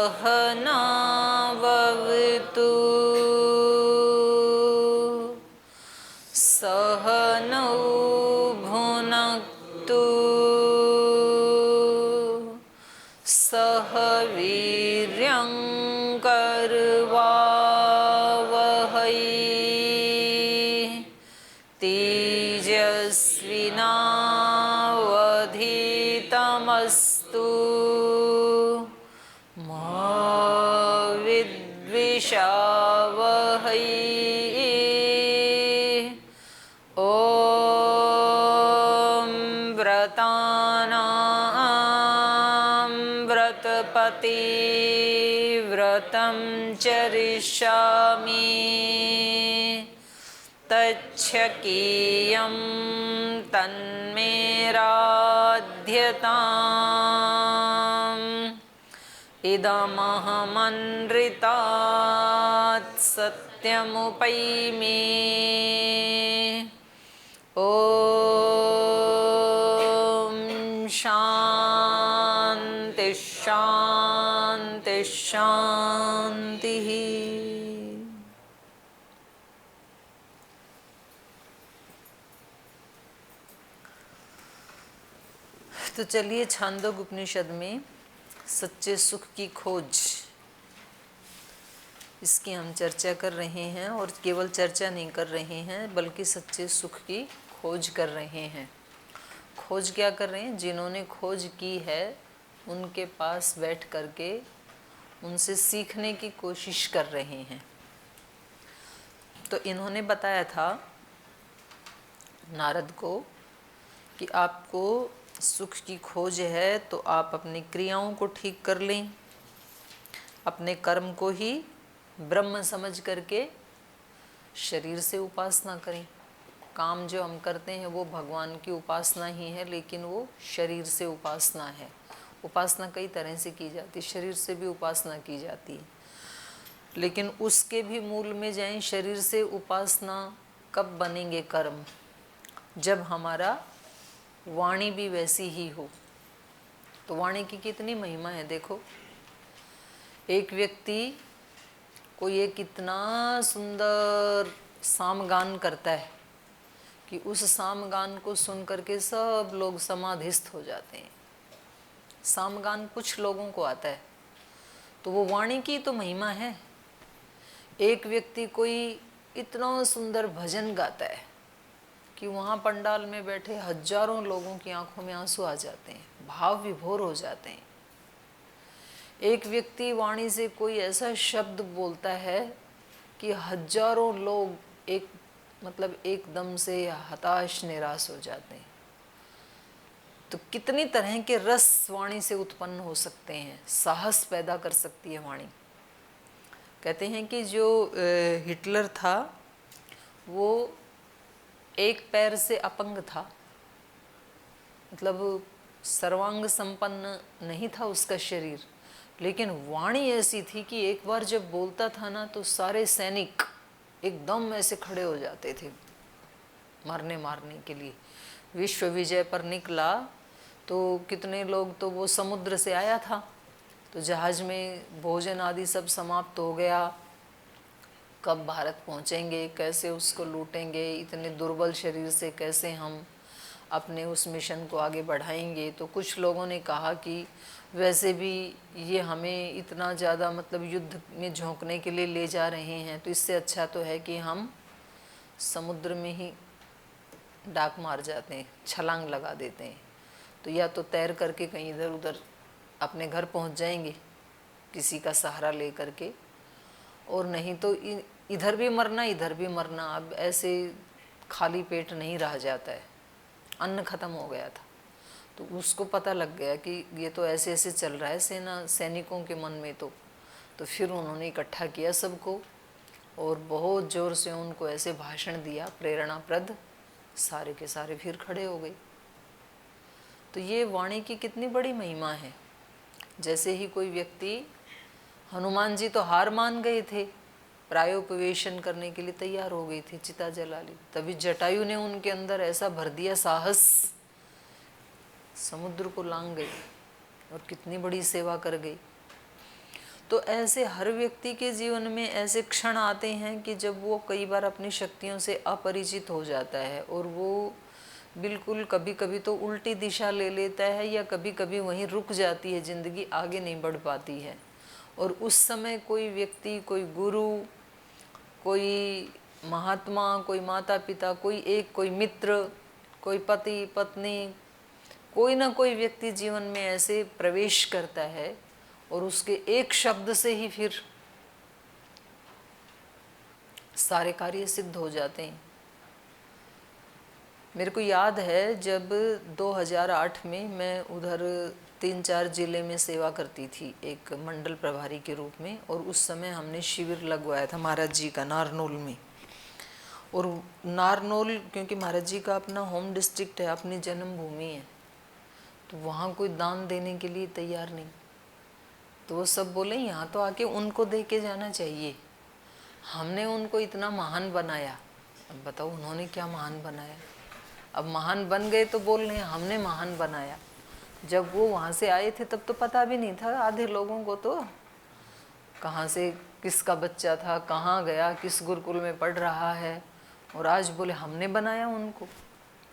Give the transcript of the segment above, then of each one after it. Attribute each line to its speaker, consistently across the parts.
Speaker 1: सहनाववतु सहनौ भुनक्तु सह वीर्यं करवावहै तेजस्विनावधीतमस्तु मा विद्विषावहै। ॐ व्रतानां व्रतपति व्रतं चरिष्यामि तच्छकीयं तन्मे राध्यताम् इदमहमनृतात् सत्यमुपैमि। ॐ शान्ति शान्ति शान्तिः। तो चलिए छांदोग्य उपनिषद में सच्चे सुख की खोज, इसकी हम चर्चा कर रहे हैं। और केवल चर्चा नहीं कर रहे हैं बल्कि सच्चे सुख की खोज कर रहे हैं। खोज क्या कर रहे हैं? जिन्होंने खोज की है उनके पास बैठ करके उनसे सीखने की कोशिश कर रहे हैं। तो इन्होंने बताया था नारद को कि आपको सुख की खोज है तो आप अपनी क्रियाओं को ठीक कर लें, अपने कर्म को ही ब्रह्म समझ करके शरीर से उपासना करें। काम जो हम करते हैं वो भगवान की उपासना ही है, लेकिन वो शरीर से उपासना है। उपासना कई तरह से की जाती है, शरीर से भी उपासना की जाती है, लेकिन उसके भी मूल में जाएं। शरीर से उपासना कब बनेंगे कर्म? जब हमारा वाणी भी वैसी ही हो। तो वाणी की कितनी महिमा है देखो। एक व्यक्ति कोई एक इतना सुंदर सामगान करता है कि उस सामगान को सुन करके सब लोग समाधिस्थ हो जाते हैं। सामगान कुछ लोगों को आता है, तो वो वाणी की तो महिमा है। एक व्यक्ति कोई इतना सुंदर भजन गाता है कि वहाँ पंडाल में बैठे हजारों लोगों की आंखों में आंसू आ जाते हैं, भाव विभोर हो जाते हैं। एक व्यक्ति वाणी से कोई ऐसा शब्द बोलता है कि हजारों लोग एकदम से हताश निराश हो जाते हैं। तो कितनी तरह के रस वाणी से उत्पन्न हो सकते हैं, साहस पैदा कर सकती है वाणी। कहते हैं कि जो हिटलर था वो एक पैर से अपंग था, मतलब सर्वांग संपन्न नहीं था उसका शरीर, लेकिन वाणी ऐसी थी कि एक बार जब बोलता था ना तो सारे सैनिक एकदम ऐसे खड़े हो जाते थे मारने के लिए। विश्व विजय पर निकला तो कितने लोग, तो वो समुद्र से आया था, तो जहाज़ में भोजन आदि सब समाप्त हो गया। कब भारत पहुंचेंगे, कैसे उसको लूटेंगे, इतने दुर्बल शरीर से कैसे हम अपने उस मिशन को आगे बढ़ाएंगे। तो कुछ लोगों ने कहा कि वैसे भी ये हमें इतना ज़्यादा युद्ध में झोंकने के लिए ले जा रहे हैं, तो इससे अच्छा तो है कि हम समुद्र में ही डाक मार जाते हैं, छलांग लगा देते हैं। तो या तो तैर करके कहीं इधर उधर अपने घर पहुंच जाएंगे किसी का सहारा ले करके, और नहीं तो इधर भी मरना इधर भी मरना। अब ऐसे खाली पेट नहीं रह जाता है, अन्न खत्म हो गया था। तो उसको पता लग गया कि ये तो ऐसे ऐसे चल रहा है सैनिकों के मन में। तो फिर उन्होंने इकट्ठा किया सबको और बहुत ज़ोर से उनको ऐसे भाषण दिया प्रेरणाप्रद, सारे के सारे फिर खड़े हो गए। तो ये वाणी की कितनी बड़ी महिमा है। जैसे ही कोई व्यक्ति, हनुमान जी तो हार मान गए थे, प्रायोपवेशन करने के लिए तैयार हो गई थी, चिता जला ली। तभी जटायु ने उनके अंदर ऐसा भर दिया साहस, समुद्र को लांग गई और कितनी बड़ी सेवा कर गई। तो ऐसे हर व्यक्ति के जीवन में ऐसे क्षण आते हैं कि जब वो कई बार अपनी शक्तियों से अपरिचित हो जाता है और वो बिल्कुल कभी कभी तो उल्टी दिशा ले लेता है, या कभी कभी वहीं रुक जाती है ज़िंदगी, आगे नहीं बढ़ पाती है। और उस समय कोई व्यक्ति, कोई गुरु, कोई महात्मा, कोई माता पिता, कोई मित्र, कोई पति पत्नी, कोई ना कोई व्यक्ति जीवन में ऐसे प्रवेश करता है और उसके एक शब्द से ही फिर सारे कार्य सिद्ध हो जाते हैं। मेरे को याद है जब 2008 में मैं उधर 3-4 ज़िले में सेवा करती थी एक मंडल प्रभारी के रूप में, और उस समय हमने शिविर लगवाया था महाराज जी का नारनौल में। और नारनौल क्योंकि महाराज जी का अपना होम डिस्ट्रिक्ट है, अपनी जन्मभूमि है, तो वहाँ कोई दान देने के लिए तैयार नहीं। तो वो सब बोले यहाँ तो आके उनको दे के जाना चाहिए। हमने उनको इतना महान बनाया, अब बताओ उन्होंने क्या महान बनाया। अब महान बन गए तो बोल रहे हैं हमने महान बनाया। जब वो वहाँ से आए थे तब तो पता भी नहीं था आधे लोगों को, तो कहाँ से किसका बच्चा था, कहाँ गया, किस गुरुकुल में पढ़ रहा है, और आज बोले हमने बनाया उनको।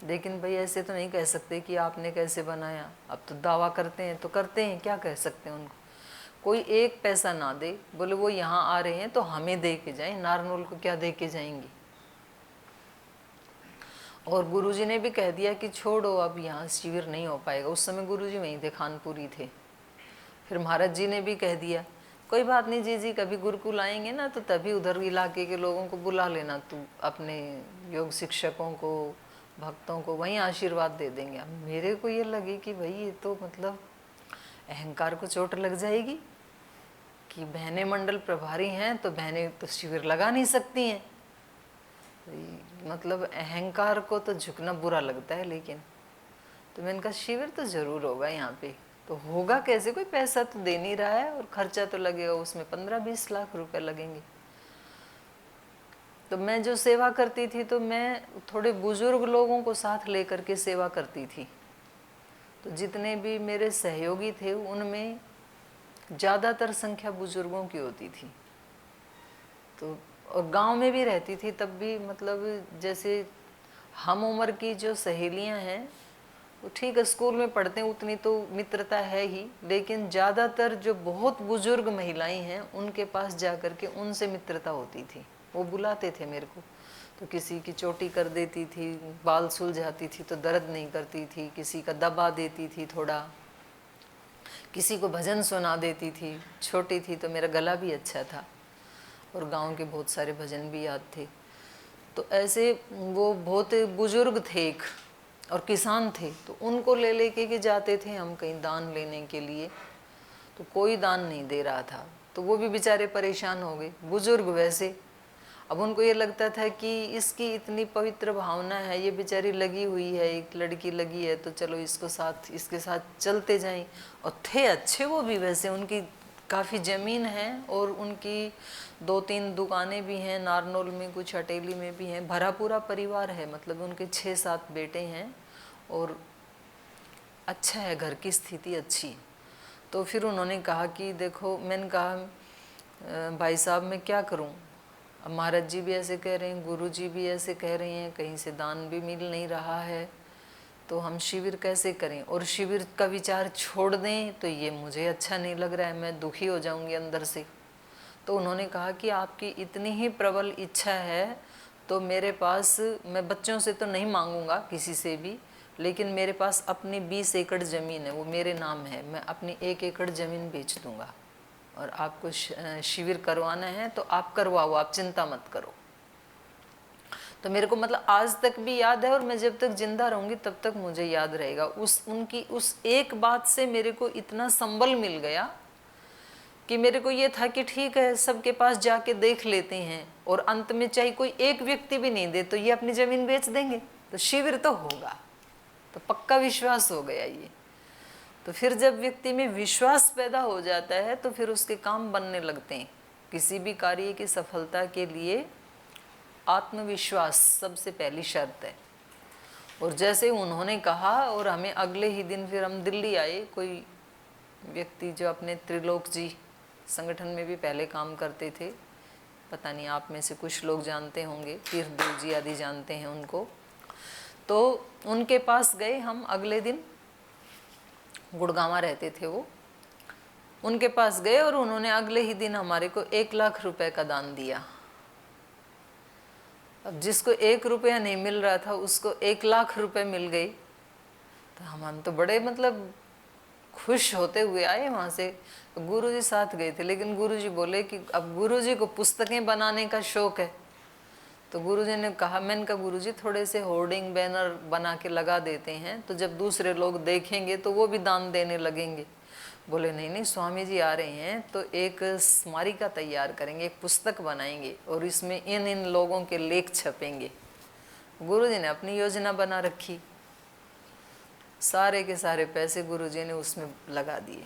Speaker 1: लेकिन भाई ऐसे तो नहीं कह सकते कि आपने कैसे बनाया। अब तो दावा करते हैं तो करते हैं, क्या कह सकते हैं उनको। कोई एक पैसा ना दे, बोले वो यहाँ आ रहे हैं तो हमें दे के जाएं, नारनौल को क्या दे के जाएंगे। और गुरुजी ने भी कह दिया कि छोड़ो अब यहाँ शिविर नहीं हो पाएगा। उस समय गुरुजी वहीं थे, खानपुरी थे। फिर महाराज जी ने भी कह दिया कोई बात नहीं जी कभी गुरुकुल आएंगे ना तो तभी उधर इलाके के लोगों को बुला लेना, तू अपने योग शिक्षकों को, भक्तों को वहीं आशीर्वाद दे देंगे। अब मेरे को ये लगे कि भाई ये तो मतलब अहंकार को चोट लग जाएगी कि बहनें मंडल प्रभारी हैं तो बहनें तो शिविर लगा नहीं सकती हैं। मतलब अहंकार को तो झुकना बुरा लगता है। लेकिन तो मैंने कहा शिविर तो ज़रूर होगा यहाँ पे। तो होगा कैसे, कोई पैसा तो दे नहीं रहा है और खर्चा तो लगेगा, उसमें 15-20 लाख रुपए लगेंगे। तो मैं जो सेवा करती थी तो मैं थोड़े बुजुर्ग लोगों को साथ लेकर के सेवा करती थी। तो जितने भी मेरे सहयोगी थे उनमें ज़्यादातर संख्या बुजुर्गों की होती थी। तो और गांव में भी रहती थी तब भी, मतलब जैसे हम उम्र की जो सहेलियां हैं वो ठीक है स्कूल में पढ़ते हैं, उतनी तो मित्रता है ही। लेकिन ज़्यादातर जो बहुत बुजुर्ग महिलाएं हैं उनके पास जा कर के उनसे मित्रता होती थी। वो बुलाते थे मेरे को, तो किसी की चोटी कर देती थी, बाल सुलझाती थी तो दर्द नहीं करती थी, किसी का दबा देती थी थोड़ा, किसी को भजन सुना देती थी। छोटी थी तो मेरा गला भी अच्छा था और गांव के बहुत सारे भजन भी याद थे। तो ऐसे वो बहुत बुजुर्ग थे एक, और किसान थे, तो उनको ले लेके के जाते थे हम कहीं दान लेने के लिए। तो कोई दान नहीं दे रहा था, तो वो भी बेचारे परेशान हो गए, बुजुर्ग वैसे। अब उनको ये लगता था कि इसकी इतनी पवित्र भावना है, ये बेचारी लगी हुई है, एक लड़की लगी है, तो चलो इसके साथ चलते जाएं। और थे अच्छे वो भी वैसे, उनकी काफ़ी ज़मीन है और उनकी 2-3 दुकानें भी हैं, नारनौल में कुछ हटेली में भी हैं, भरा पूरा परिवार है। मतलब उनके 6-7 बेटे हैं और अच्छा है, घर की स्थिति अच्छी। तो फिर उन्होंने कहा कि देखो, मैंने कहा भाई साहब मैं क्या करूं, अब महाराज जी भी ऐसे कह रहे हैं, गुरु जी भी ऐसे कह रहे हैं, कहीं से दान भी मिल नहीं रहा है, तो हम शिविर कैसे करें। और शिविर का विचार छोड़ दें तो ये मुझे अच्छा नहीं लग रहा है, मैं दुखी हो जाऊंगी अंदर से। तो उन्होंने कहा कि आपकी इतनी ही प्रबल इच्छा है तो मेरे पास, मैं बच्चों से तो नहीं मांगूंगा किसी से भी, लेकिन मेरे पास अपनी 20 एकड़ ज़मीन है, वो मेरे नाम है, मैं अपनी 1 एकड़ ज़मीन बेच दूंगा और आपको शिविर करवाना है तो आप करवाओ, आप चिंता मत करो। तो मेरे को मतलब आज तक भी याद है, और मैं जब तक जिंदा रहूंगी तब तक मुझे याद रहेगा। उनकी उस एक बात से मेरे को इतना संबल मिल गया कि मेरे को ये था कि ठीक है सबके पास जाके देख लेते हैं, और अंत में चाहे कोई एक व्यक्ति भी नहीं दे तो ये अपनी ज़मीन बेच देंगे, तो शिविर तो होगा। तो पक्का विश्वास हो गया ये। तो फिर जब व्यक्ति में विश्वास पैदा हो जाता है तो फिर उसके काम बनने लगते हैं। किसी भी कार्य की सफलता के लिए आत्मविश्वास सबसे पहली शर्त है। और जैसे उन्होंने कहा, और हमें अगले ही दिन फिर हम दिल्ली आए, कोई व्यक्ति जो अपने त्रिलोक जी संगठन में भी पहले काम करते थे, पता नहीं आप में से कुछ लोग जानते होंगे, तीर्थदेव जी आदि जानते हैं उनको। तो उनके पास गए हम अगले दिन, गुड़गांवा रहते थे वो। उनके पास गए और उन्होंने अगले ही दिन हमारे को 1 लाख रुपए का दान दिया। अब जिसको 1 रुपया नहीं मिल रहा था उसको 1 लाख रुपए मिल गई। तो हम तो बड़े मतलब खुश होते हुए आए वहाँ से। गुरुजी साथ गए थे, लेकिन गुरुजी बोले कि अब गुरुजी को पुस्तकें बनाने का शौक है। तो गुरुजी ने कहा, मैंने कहा गुरुजी थोड़े से होर्डिंग बैनर बना के लगा देते हैं, तो जब दूसरे लोग देखेंगे तो वो भी दान देने लगेंगे। बोले नहीं नहीं, स्वामी जी आ रहे हैं तो एक स्मारिका तैयार करेंगे, एक पुस्तक बनाएंगे और इसमें इन इन लोगों के लेख छपेंगे। गुरुजी ने अपनी योजना बना रखी, सारे के सारे पैसे गुरुजी ने उसमें लगा दिए।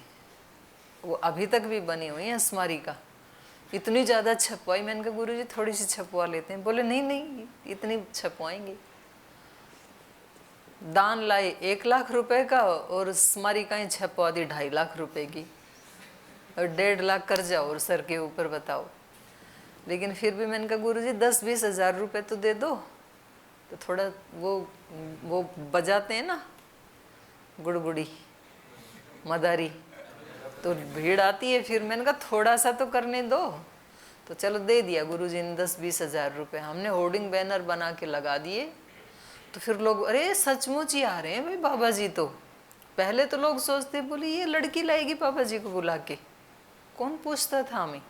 Speaker 1: वो अभी तक भी बनी हुई है स्मारिका, इतनी ज़्यादा छपवाई। मैंने कहा गुरुजी थोड़ी सी छपवा लेते हैं। बोले नहीं नहीं, इतनी छपवाएंगे। दान लाए 1 लाख रुपए का और स्मारिकाएं छपवा दी 2.5 लाख रुपए की, और 1.5 लाख कर्जा और सर के ऊपर, बताओ। लेकिन फिर भी मैंने कहा गुरुजी 10-20 हज़ार रुपये तो दे दो। तो थोड़ा वो बजाते हैं ना गुड़गुड़ी मदारी, तो भीड़ आती है। फिर मैंने कहा थोड़ा सा तो करने दो। तो चलो दे दिया गुरुजी ने 10-20 हज़ार रुपये। हमने होर्डिंग बैनर बना के लगा दिए। तो फिर लोग, अरे सचमुच ही आ रहे हैं भाई बाबा जी। तो पहले तो लोग सोचते, बोले ये लड़की लाएगी बाबा जी को बुला के, कौन पूछता था हमें,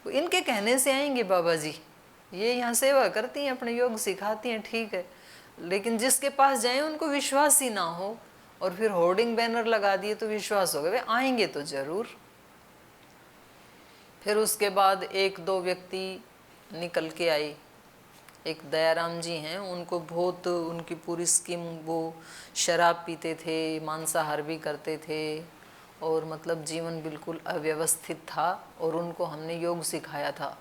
Speaker 1: इनके कहने से आएंगे बाबा जी, ये यहाँ सेवा करती हैं, अपने योग सिखाती हैं, ठीक है। लेकिन जिसके पास जाए उनको विश्वास ही ना हो, और फिर होर्डिंग बैनर लगा दिए तो विश्वास हो गया, वे आएंगे तो जरूर। फिर उसके बाद 1-2 व्यक्ति निकल के आए। एक दयाराम जी हैं, उनको बहुत, उनकी पूरी स्कीम, वो शराब पीते थे, मांसाहार भी करते थे, और मतलब जीवन बिल्कुल अव्यवस्थित था। और उनको हमने योग सिखाया था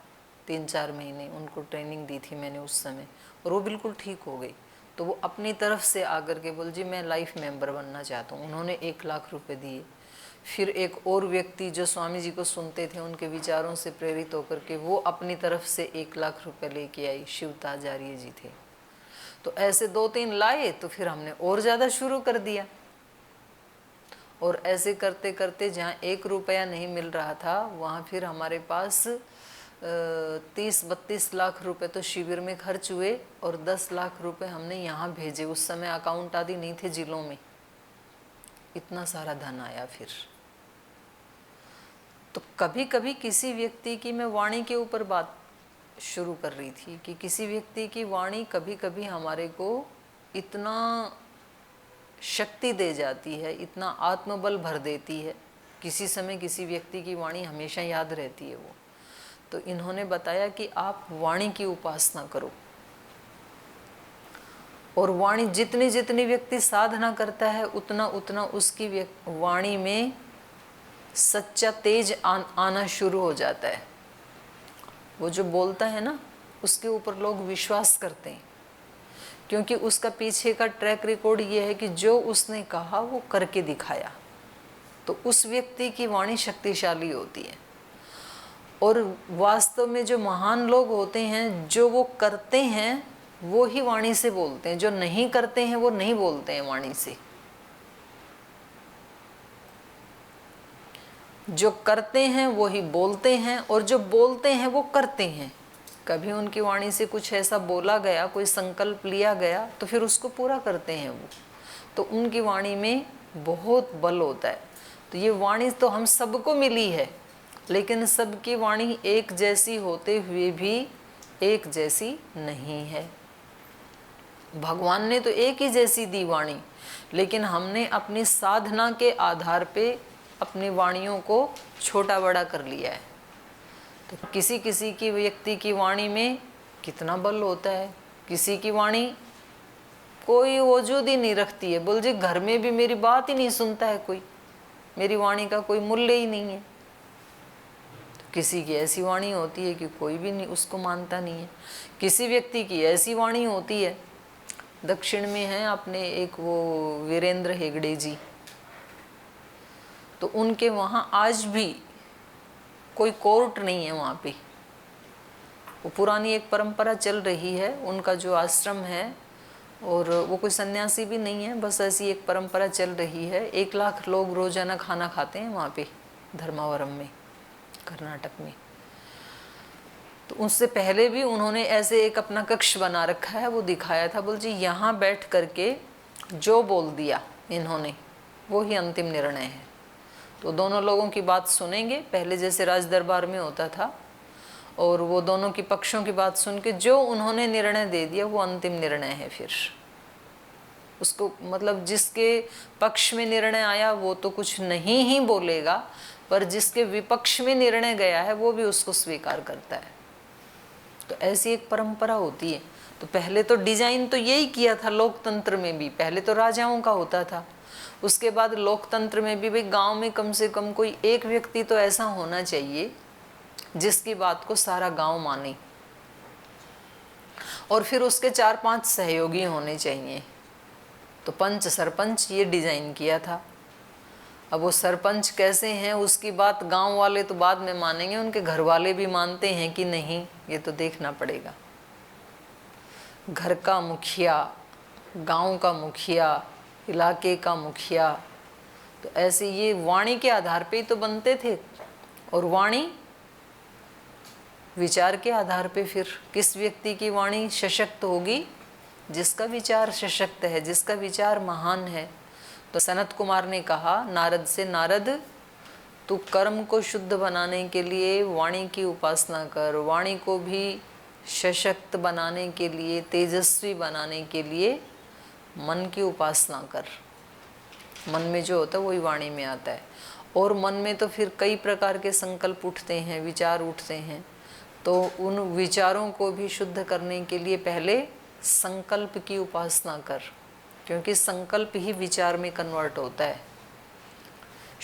Speaker 1: 3-4 महीने, उनको ट्रेनिंग दी थी मैंने उस समय, और वो बिल्कुल ठीक हो गई। तो वो अपनी तरफ से आकर के बोल जी मैं लाइफ मेंबर बनना चाहता हूँ। उन्होंने 1 लाख रुपए दिए। फिर एक और व्यक्ति जो स्वामी जी को सुनते थे, उनके विचारों से प्रेरित होकर के वो अपनी तरफ से 1 लाख रुपए लेके आई, शिवताचार्य जी थे। तो ऐसे 2-3 लाए, तो फिर हमने और ज़्यादा शुरू कर दिया। और ऐसे करते करते जहाँ 1 रुपया नहीं मिल रहा था, वहाँ फिर हमारे पास 30-32 लाख रुपए तो शिविर में खर्च हुए, और 10 लाख रुपए हमने यहाँ भेजे। उस समय अकाउंट आदि नहीं थे जिलों में, इतना सारा धन आया। फिर तो कभी कभी किसी व्यक्ति की, मैं वाणी के ऊपर बात शुरू कर रही थी कि किसी व्यक्ति की वाणी कभी कभी हमारे को इतना शक्ति दे जाती है, इतना आत्मबल भर देती है। किसी समय किसी व्यक्ति की वाणी हमेशा याद रहती है वो। तो इन्होंने बताया कि आप वाणी की उपासना करो, और वाणी जितनी जितनी व्यक्ति साधना करता है उतना उतना उसकी वाणी में सच्चा तेज आना शुरू हो जाता है। वो जो बोलता है ना, उसके ऊपर लोग विश्वास करते हैं, क्योंकि उसका पीछे का ट्रैक रिकॉर्ड ये है कि जो उसने कहा वो करके दिखाया। तो उस व्यक्ति की वाणी शक्तिशाली होती है। और वास्तव में जो महान लोग होते हैं, जो वो करते हैं वो ही वाणी से बोलते हैं, जो नहीं करते हैं वो नहीं बोलते हैं वाणी से। जो करते हैं वो ही बोलते हैं, और जो बोलते हैं वो करते हैं। कभी उनकी वाणी से कुछ ऐसा बोला गया, कोई संकल्प लिया गया, तो फिर उसको पूरा करते हैं वो। तो उनकी वाणी में बहुत बल होता है। तो ये वाणी तो हम सबको मिली है, लेकिन सबकी वाणी एक जैसी होते हुए भी एक जैसी नहीं है। भगवान ने तो एक ही जैसी दी वाणी, लेकिन हमने अपनी साधना के आधार पे अपनी वाणियों को छोटा बड़ा कर लिया है। तो किसी किसी की व्यक्ति की वाणी में कितना बल होता है, किसी की वाणी कोई वजूद ही नहीं रखती है। बोल जी घर में भी मेरी बात ही नहीं सुनता है कोई, मेरी वाणी का कोई मूल्य ही नहीं है। तो किसी की ऐसी वाणी होती है कि कोई भी नहीं उसको मानता नहीं है। किसी व्यक्ति की ऐसी वाणी होती है, दक्षिण में है अपने एक वो वीरेंद्र हेगड़े जी, तो उनके वहाँ आज भी कोई कोर्ट नहीं है वहाँ पे। वो पुरानी एक परंपरा चल रही है, उनका जो आश्रम है, और वो कोई सन्यासी भी नहीं है, बस ऐसी एक परंपरा चल रही है। 1 लाख लोग रोजाना खाना खाते हैं वहाँ पे धर्मावरम में, कर्नाटक में। तो उससे पहले भी उन्होंने ऐसे एक अपना कक्ष बना रखा है, वो दिखाया था। बोल जी यहाँ बैठ करके जो बोल दिया इन्होंने वो ही अंतिम निर्णय है। तो दोनों लोगों की बात सुनेंगे, पहले जैसे राज दरबार में होता था, और वो दोनों की पक्षों की बात सुन के जो उन्होंने निर्णय दे दिया वो अंतिम निर्णय है। फिर उसको मतलब जिसके पक्ष में निर्णय आया वो तो कुछ नहीं ही बोलेगा, पर जिसके विपक्ष में निर्णय गया है वो भी उसको स्वीकार करता है। तो ऐसी एक परंपरा होती है। तो पहले तो डिजाइन तो यही किया था लोकतंत्र में भी, पहले तो राजाओं का होता था, उसके बाद लोकतंत्र में भी भाई गांव में कम से कम कोई एक व्यक्ति तो ऐसा होना चाहिए जिसकी बात को सारा गांव माने, और फिर उसके 4-5 सहयोगी होने चाहिए। तो पंच सरपंच ये डिजाइन किया था। अब वो सरपंच कैसे हैं उसकी बात गांव वाले तो बाद में मानेंगे, उनके घर वाले भी मानते हैं कि नहीं, ये तो देखना पड़ेगा। घर का मुखिया, गांव का मुखिया, इलाके का मुखिया, तो ऐसे ये वाणी के आधार पे ही तो बनते थे। और वाणी विचार के आधार पे, फिर किस व्यक्ति की वाणी सशक्त होगी? जिसका विचार सशक्त है, जिसका विचार महान है। तो सनत कुमार ने कहा नारद से, नारद तू कर्म को शुद्ध बनाने के लिए वाणी की उपासना कर, वाणी को भी सशक्त बनाने के लिए, तेजस्वी बनाने के लिए मन की उपासना कर। मन में जो होता है वही वाणी में आता है। और मन में तो फिर कई प्रकार के संकल्प उठते हैं, विचार उठते हैं। तो उन विचारों को भी शुद्ध करने के लिए पहले संकल्प की उपासना कर, क्योंकि संकल्प ही विचार में कन्वर्ट होता है।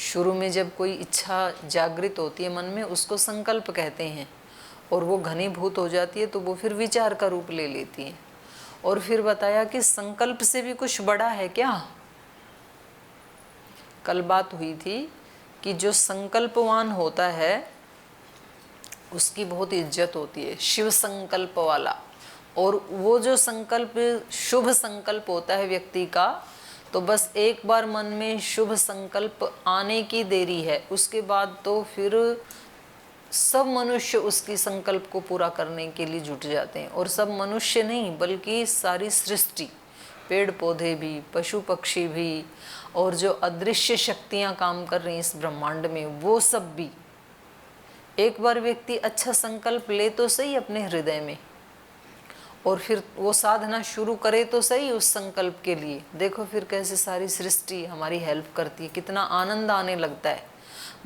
Speaker 1: शुरू में जब कोई इच्छा जागृत होती है मन में, उसको संकल्प कहते हैं, और वो घनीभूत हो जाती है तो वो फिर विचार का रूप ले लेती है। और फिर बताया कि संकल्प से भी कुछ बड़ा है क्या। कल बात हुई थी कि जो संकल्पवान होता है उसकी बहुत इज्जत होती है, शिव संकल्प वाला। और वो जो संकल्प शुभ संकल्प होता है व्यक्ति का, तो बस एक बार मन में शुभ संकल्प आने की देरी है, उसके बाद तो फिर सब मनुष्य उसकी संकल्प को पूरा करने के लिए जुट जाते हैं। और सब मनुष्य नहीं बल्कि सारी सृष्टि, पेड़ पौधे भी, पशु पक्षी भी, और जो अदृश्य शक्तियां काम कर रही हैं इस ब्रह्मांड में, वो सब भी एक बार व्यक्ति अच्छा संकल्प ले तो सही अपने हृदय में, और फिर वो साधना शुरू करे तो सही उस संकल्प के लिए। देखो फिर कैसे सारी सृष्टि हमारी हेल्प करती है, कितना आनंद आने लगता है।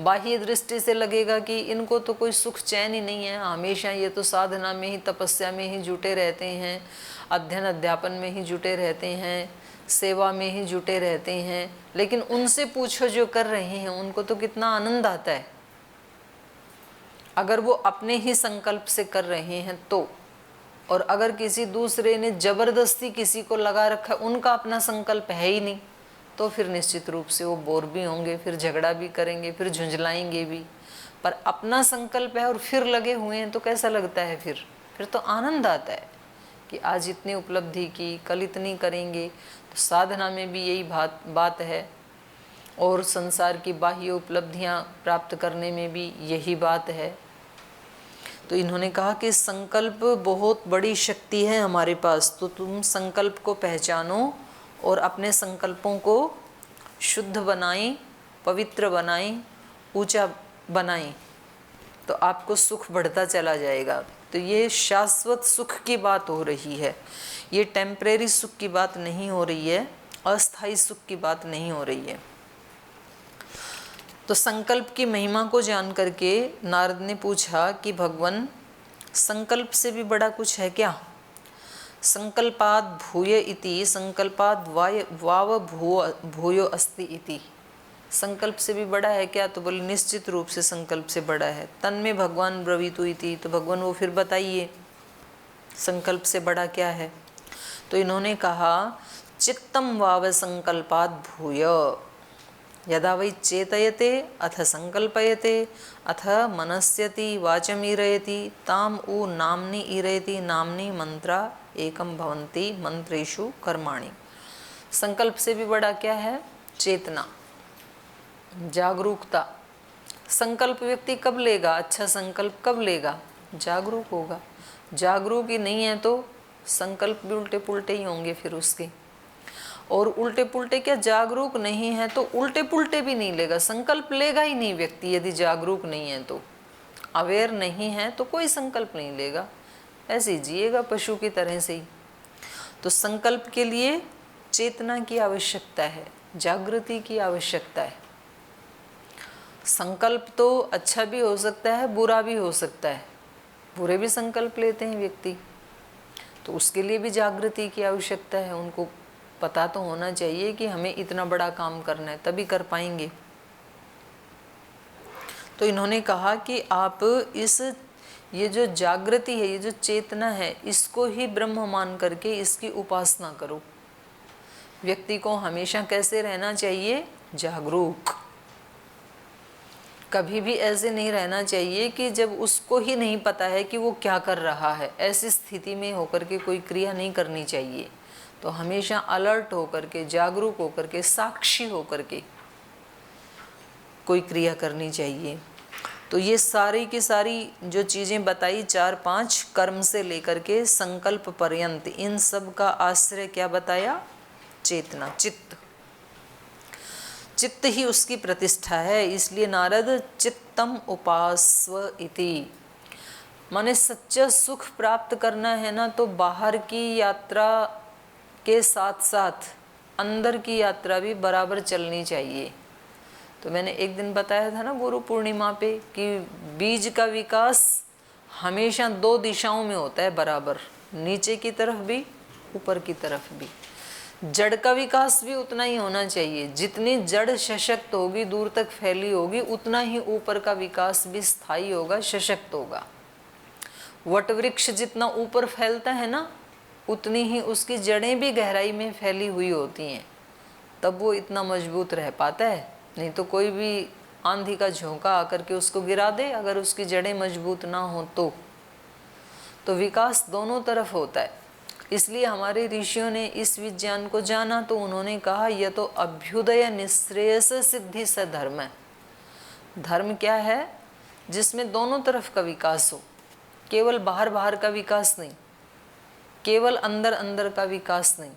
Speaker 1: बाह्य दृष्टि से लगेगा कि इनको तो कोई सुख चैन ही नहीं है, हमेशा ये तो साधना में ही, तपस्या में ही जुटे रहते हैं, अध्ययन अध्यापन में ही जुटे रहते हैं, सेवा में ही जुटे रहते हैं। लेकिन उनसे पूछो जो कर रहे हैं, उनको तो कितना आनंद आता है अगर वो अपने ही संकल्प से कर रहे हैं तो। और अगर किसी दूसरे ने जबरदस्ती किसी को लगा रखा, उनका अपना संकल्प है ही नहीं, तो फिर निश्चित रूप से वो बोर भी होंगे, फिर झगड़ा भी करेंगे, फिर झुंझलाएंगे भी। पर अपना संकल्प है और फिर लगे हुए हैं तो कैसा लगता है? फिर तो आनंद आता है कि आज इतनी उपलब्धि की, कल इतनी करेंगे। तो साधना में भी यही बात है, और संसार की बाह्य उपलब्धियां प्राप्त करने में भी यही बात है। तो इन्होंने कहा कि संकल्प बहुत बड़ी शक्ति है हमारे पास, तो तुम संकल्प को पहचानो और अपने संकल्पों को शुद्ध बनाएं, पवित्र बनाएं, ऊंचा बनाएं, तो आपको सुख बढ़ता चला जाएगा। तो ये शाश्वत सुख की बात हो रही है, ये टेम्परेरी सुख की बात नहीं हो रही है, अस्थायी सुख की बात नहीं हो रही है। तो संकल्प की महिमा को जान करके नारद ने पूछा कि भगवान संकल्प से भी बड़ा कुछ है क्या? संकल्पाद भूय इति संकल्पाद वाव भूयो अस्ति इति। संकल्प से भी बड़ा है क्या? तो बोले निश्चित रूप से संकल्प से बड़ा है। तन में भगवान ब्रवीतु इति, तो भगवान वो फिर बताइए संकल्प से बड़ा क्या है। तो इन्होंने कहा चित्तम वाव संकल्पाद भूय, यदा वै चेतयते अथ संकल्पयते अथ मनस्यति वाचमीरयति ताम उ नाम्नि ईरयति नाम्नि मंत्रा एकम भवन्ति मंत्रेषु कर्माणि। संकल्प से भी बड़ा क्या है? चेतना, जागरूकता। संकल्प व्यक्ति कब लेगा? अच्छा संकल्प कब लेगा? जागरूक होगा। जागरूक ही नहीं है तो संकल्प भी उल्टे पुल्टे ही होंगे फिर उसके। और उल्टे पुल्टे क्या, जागरूक नहीं है तो उल्टे पुल्टे भी नहीं लेगा, संकल्प लेगा ही नहीं व्यक्ति यदि जागरूक नहीं है तो। अवेयर नहीं है तो कोई संकल्प नहीं लेगा, ऐसे ही जिएगा पशु की तरह से ही। तो संकल्प के लिए चेतना की आवश्यकता है, जागृति की आवश्यकता है। संकल्प तो अच्छा भी हो सकता है, बुरा भी हो सकता है, बुरे भी संकल्प लेते हैं व्यक्ति, तो उसके लिए भी जागृति की आवश्यकता है। उनको पता तो होना चाहिए कि हमें इतना बड़ा काम करना है, तभी कर पाएंगे। तो इन्होंने कहा कि आप ये जो जागृति है, ये जो चेतना है, इसको ही ब्रह्म मान करके इसकी उपासना करो। व्यक्ति को हमेशा कैसे रहना चाहिए? जागरूक। कभी भी ऐसे नहीं रहना चाहिए कि जब उसको ही नहीं पता है कि वो क्या कर रहा है, ऐसी स्थिति में होकर के कोई क्रिया नहीं करनी चाहिए। तो हमेशा अलर्ट होकर के, जागरूक होकर के, साक्षी होकर के कोई क्रिया करनी चाहिए। तो ये सारी की सारी जो चीज़ें बताई, 4-5 कर्म से लेकर के संकल्प पर्यंत, इन सब का आश्रय क्या बताया? चेतना, चित्त। चित्त ही उसकी प्रतिष्ठा है। इसलिए नारद चित्तम उपास्व इति, माने सच्चा सुख प्राप्त करना है ना, तो बाहर की यात्रा के साथ साथ अंदर की यात्रा भी बराबर चलनी चाहिए। तो मैंने एक दिन बताया था ना गुरु पूर्णिमा पे कि बीज का विकास हमेशा 2 दिशाओं में होता है बराबर, नीचे की तरफ भी, ऊपर की तरफ भी। जड़ का विकास भी उतना ही होना चाहिए। जितनी जड़ सशक्त होगी, दूर तक फैली होगी, उतना ही ऊपर का विकास भी स्थायी होगा, सशक्त होगा। वट वृक्ष जितना ऊपर फैलता है ना, उतनी ही उसकी जड़ें भी गहराई में फैली हुई होती हैं, तब वो इतना मजबूत रह पाता है। नहीं तो कोई भी आंधी का झोंका आकर के उसको गिरा दे, अगर उसकी जड़ें मजबूत ना हो तो विकास दोनों तरफ होता है। इसलिए हमारे ऋषियों ने इस विज्ञान को जाना, तो उन्होंने कहा यह तो अभ्युदय निःश्रेयस सिद्धि स धर्म है। धर्म क्या है? जिसमें दोनों तरफ का विकास हो, केवल बाहर बाहर का विकास नहीं, केवल अंदर अंदर का विकास नहीं,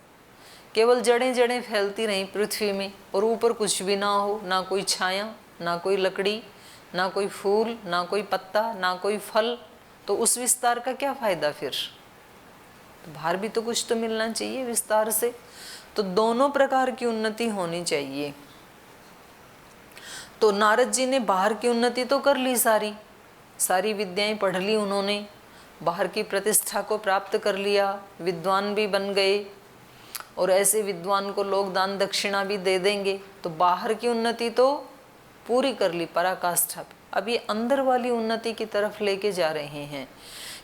Speaker 1: केवल जड़ें जड़ें फैलती रहें पृथ्वी में और ऊपर कुछ भी ना हो, ना कोई छाया, ना कोई लकड़ी, ना कोई फूल, ना कोई पत्ता, ना कोई फल, तो उस विस्तार का क्या फायदा फिर? तो बाहर भी तो कुछ तो मिलना चाहिए विस्तार से। तो दोनों प्रकार की उन्नति होनी चाहिए। तो नारद जी ने बाहर की उन्नति तो कर ली, सारी विद्याएं पढ़ ली उन्होंने, बाहर की प्रतिष्ठा को प्राप्त कर लिया, विद्वान भी बन गए, और ऐसे विद्वान को लोग दान दक्षिणा भी दे देंगे। तो बाहर की उन्नति तो पूरी कर ली, पराकाष्ठा। अब ये अंदर वाली उन्नति की तरफ लेके जा रहे हैं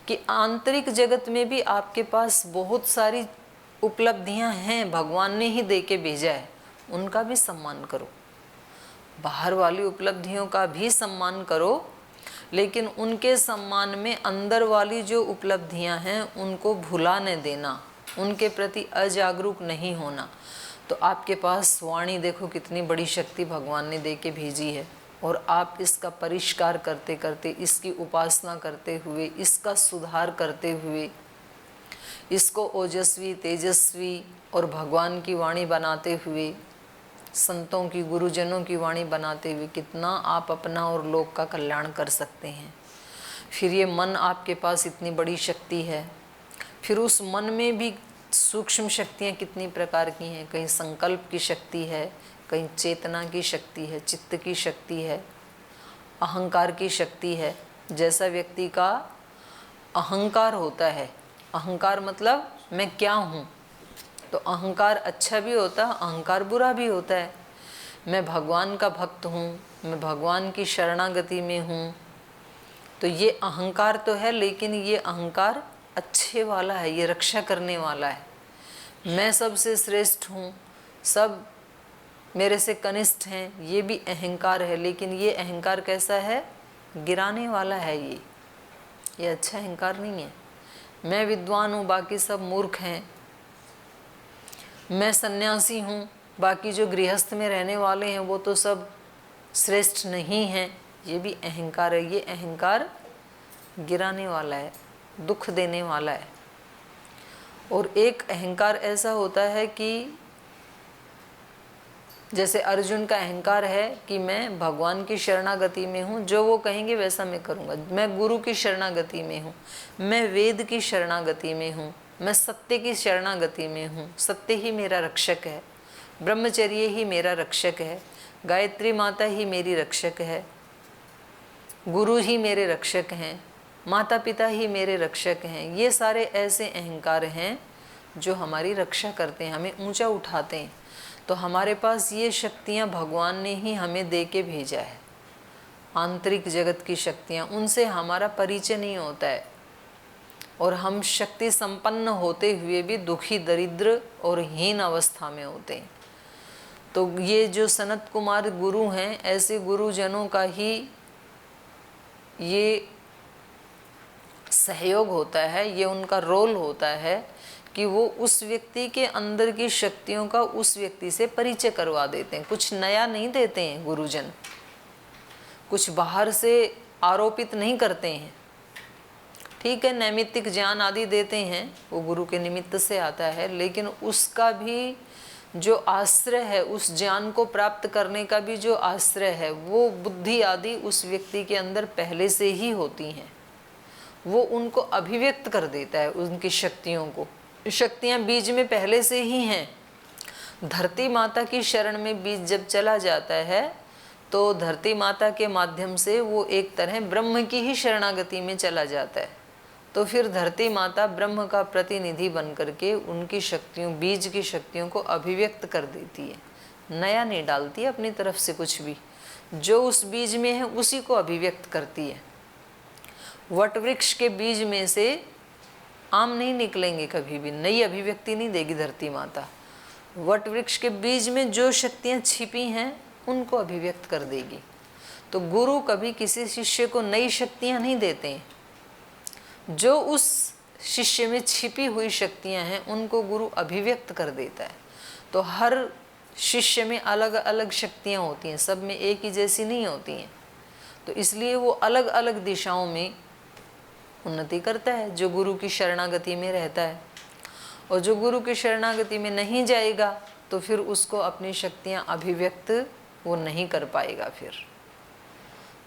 Speaker 1: कि आंतरिक जगत में भी आपके पास बहुत सारी उपलब्धियां हैं, भगवान ने ही दे के भेजा है, उनका भी सम्मान करो। बाहर वाली उपलब्धियों का भी सम्मान करो, लेकिन उनके सम्मान में अंदर वाली जो उपलब्धियां हैं उनको भुला न देना, उनके प्रति अजागरूक नहीं होना। तो आपके पास वाणी देखो कितनी बड़ी शक्ति भगवान ने दे के भेजी है, और आप इसका परिष्कार करते करते, इसकी उपासना करते हुए, इसका सुधार करते हुए, इसको ओजस्वी, तेजस्वी और भगवान की वाणी बनाते हुए, संतों की, गुरुजनों की वाणी बनाते हुए कितना आप अपना और लोक का कल्याण कर सकते हैं। फिर ये मन आपके पास इतनी बड़ी शक्ति है, फिर उस मन में भी सूक्ष्म शक्तियाँ कितनी प्रकार की हैं। कहीं संकल्प की शक्ति है, कहीं चेतना की शक्ति है, चित्त की शक्ति है, अहंकार की शक्ति है। जैसा व्यक्ति का अहंकार होता है, अहंकार मतलब मैं क्या हूँ, तो अहंकार अच्छा भी होता है, अहंकार बुरा भी होता है। मैं भगवान का भक्त हूँ, मैं भगवान की शरणागति में हूँ, तो ये अहंकार तो है, लेकिन ये अहंकार अच्छे वाला है, ये रक्षा करने वाला है। मैं सबसे श्रेष्ठ हूँ, सब मेरे से कनिष्ठ हैं, ये भी अहंकार है। लेकिन ये अहंकार कैसा है? गिराने वाला है। ये अच्छा अहंकार नहीं है। मैं विद्वान हूँ, बाकी सब मूर्ख हैं। मैं सन्यासी हूँ, बाकी जो गृहस्थ में रहने वाले हैं वो तो सब श्रेष्ठ नहीं हैं। ये भी अहंकार है। ये अहंकार गिराने वाला है, दुख देने वाला है। और एक अहंकार ऐसा होता है कि जैसे अर्जुन का अहंकार है कि मैं भगवान की शरणागति में हूँ, जो वो कहेंगे वैसा मैं करूँगा। मैं गुरु की शरणागति में हूँ, मैं वेद की शरणागति में हूँ, मैं सत्य की शरणागति में हूँ। सत्य ही मेरा रक्षक है, ब्रह्मचर्य ही मेरा रक्षक है, गायत्री माता ही मेरी रक्षक है, गुरु ही मेरे रक्षक हैं, माता पिता ही मेरे रक्षक हैं। ये सारे ऐसे अहंकार हैं जो हमारी रक्षा करते हैं, हमें ऊंचा उठाते हैं। तो हमारे पास ये शक्तियाँ भगवान ने ही हमें दे के भेजा है, आंतरिक जगत की शक्तियाँ। उनसे हमारा परिचय नहीं होता है और हम शक्ति संपन्न होते हुए भी दुखी, दरिद्र और हीन अवस्था में होते हैं। तो ये जो सनत कुमार गुरु हैं, ऐसे गुरुजनों का ही ये सहयोग होता है, ये उनका रोल होता है कि वो उस व्यक्ति के अंदर की शक्तियों का उस व्यक्ति से परिचय करवा देते हैं। कुछ नया नहीं देते हैं गुरुजन, कुछ बाहर से आरोपित नहीं करते हैं। ठीक है, नैमित्तिक ज्ञान आदि देते हैं, वो गुरु के निमित्त से आता है, लेकिन उसका भी जो आश्रय है, उस ज्ञान को प्राप्त करने का भी जो आश्रय है, वो बुद्धि आदि उस व्यक्ति के अंदर पहले से ही होती हैं। वो उनको अभिव्यक्त कर देता है, उनकी शक्तियों को। शक्तियाँ बीज में पहले से ही हैं। धरती माता की शरण में बीज जब चला जाता है तो धरती माता के माध्यम से वो एक तरह ब्रह्म की ही शरणागति में चला जाता है। तो फिर धरती माता ब्रह्म का प्रतिनिधि बन करके उनकी शक्तियों, बीज की शक्तियों को अभिव्यक्त कर देती है। नया नहीं डालती है अपनी तरफ से कुछ भी, जो उस बीज में है उसी को अभिव्यक्त करती है। वट वृक्ष के बीज में से आम नहीं निकलेंगे कभी भी, नई अभिव्यक्ति नहीं देगी धरती माता। वट वृक्ष के बीज में जो शक्तियाँ छिपी हैं उनको अभिव्यक्त कर देगी। तो गुरु कभी किसी शिष्य को नई शक्तियाँ नहीं देते हैं, जो उस शिष्य में छिपी हुई शक्तियाँ हैं उनको गुरु अभिव्यक्त कर देता है। तो हर शिष्य में अलग अलग शक्तियाँ होती हैं, सब में एक ही जैसी नहीं होती हैं। तो इसलिए वो अलग अलग दिशाओं में उन्नति करता है जो गुरु की शरणागति में रहता है। और जो गुरु की शरणागति में नहीं जाएगा तो फिर उसको अपनी शक्तियाँ अभिव्यक्त वो नहीं कर पाएगा। फिर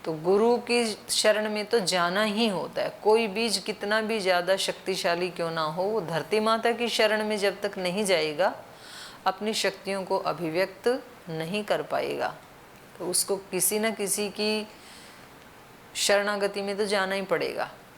Speaker 1: तो गुरु की शरण में तो जाना ही होता है। कोई बीज कितना भी ज़्यादा शक्तिशाली क्यों ना हो, वो धरती माता की शरण में जब तक नहीं जाएगा अपनी शक्तियों को अभिव्यक्त नहीं कर पाएगा। तो उसको किसी न किसी की शरणागति में तो जाना ही पड़ेगा।